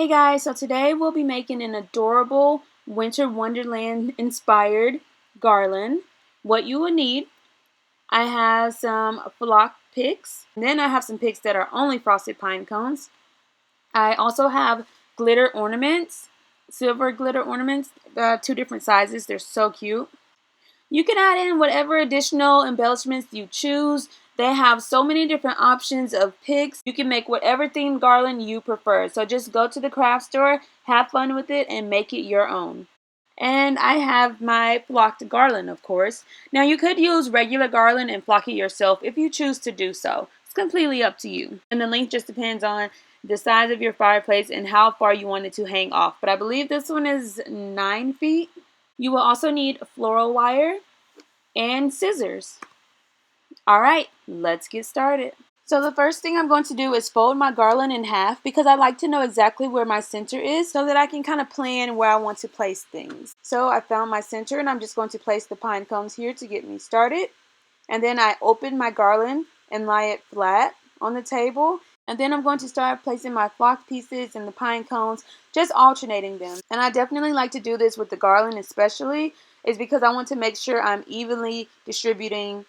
Hey guys, so today we'll be making an adorable Winter Wonderland inspired garland. What you will need, I have some flock picks, and then I have some picks that are only frosted pine cones. I also have glitter ornaments, silver glitter ornaments, two different sizes. They're so cute. You can add in whatever additional embellishments you choose. They have so many different options of picks. You can make whatever themed garland you prefer. So just go to the craft store, have fun with it, and make it your own. And I have my flocked garland, of course. Now you could use regular garland and flock it yourself if you choose to do so. It's completely up to you. And the length just depends on the size of your fireplace and how far you want it to hang off. But I believe this one is 9 feet. You will also need floral wire and scissors. Alright, let's get started. So the first thing I'm going to do is fold my garland in half because I like to know exactly where my center is so that I can kind of plan where I want to place things. So I found my center and I'm just going to place the pine cones here to get me started. And then I open my garland and lie it flat on the table. And then I'm going to start placing my flock pieces and the pine cones, just alternating them. And I definitely like to do this with the garland especially, is because I want to make sure I'm evenly distributing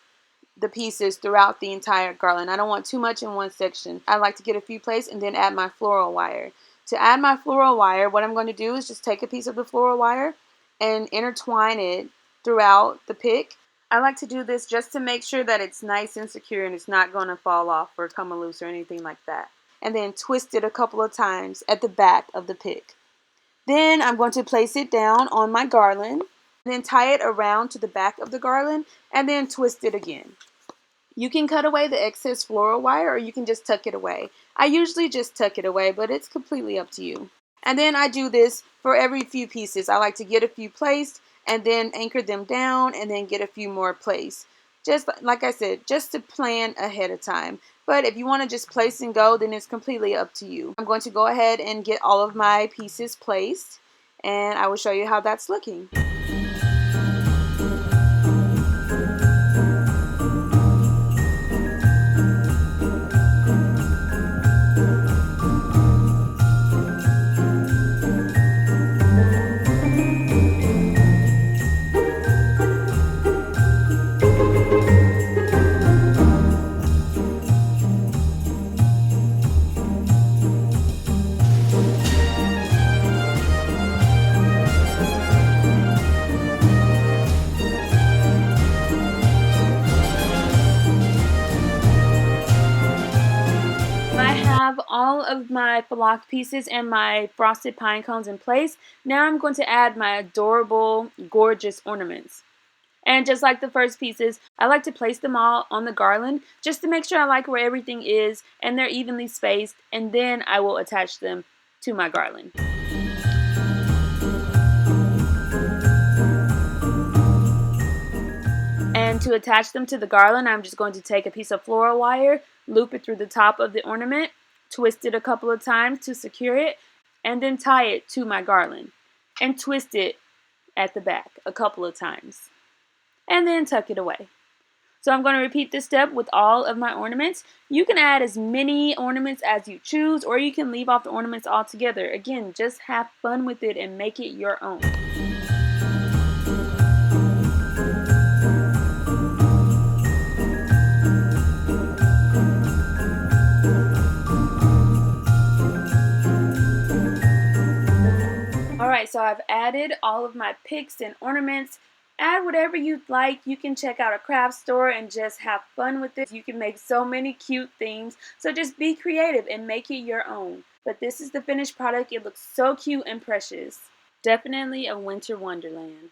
the pieces throughout the entire garland. I don't want too much in one section. I like to get a few placed and then add my floral wire. To add my floral wire, what I'm going to do is just take a piece of the floral wire and intertwine it throughout the pick. I like to do this just to make sure that it's nice and secure and it's not going to fall off or come loose or anything like that. And then twist it a couple of times at the back of the pick. Then I'm going to place it down on my garland, then tie it around to the back of the garland, and then twist it again. You can cut away the excess floral wire or you can just tuck it away. I usually just tuck it away, but it's completely up to you. And then I do this for every few pieces. I like to get a few placed and then anchor them down and then get a few more placed. Just like I said, just to plan ahead of time. But if you want to just place and go, then it's completely up to you. I'm going to go ahead and get all of my pieces placed and I will show you how that's looking. Have all of my flock pieces and my frosted pine cones in place. Now I'm going to add my adorable, gorgeous ornaments. And just like the first pieces, I like to place them all on the garland just to make sure I like where everything is and they're evenly spaced, and then I will attach them to my garland. And to attach them to the garland, I'm just going to take a piece of floral wire, loop it through the top of the ornament, twist it a couple of times to secure it, and then tie it to my garland. And twist it at the back a couple of times. And then tuck it away. So I'm going to repeat this step with all of my ornaments. You can add as many ornaments as you choose, or you can leave off the ornaments altogether. Again, just have fun with it and make it your own. Alright, so I've added all of my picks and ornaments. Add whatever you'd like. You can check out a craft store and just have fun with it. You can make so many cute things. So just be creative and make it your own. But this is the finished product. It looks so cute and precious. Definitely a winter wonderland.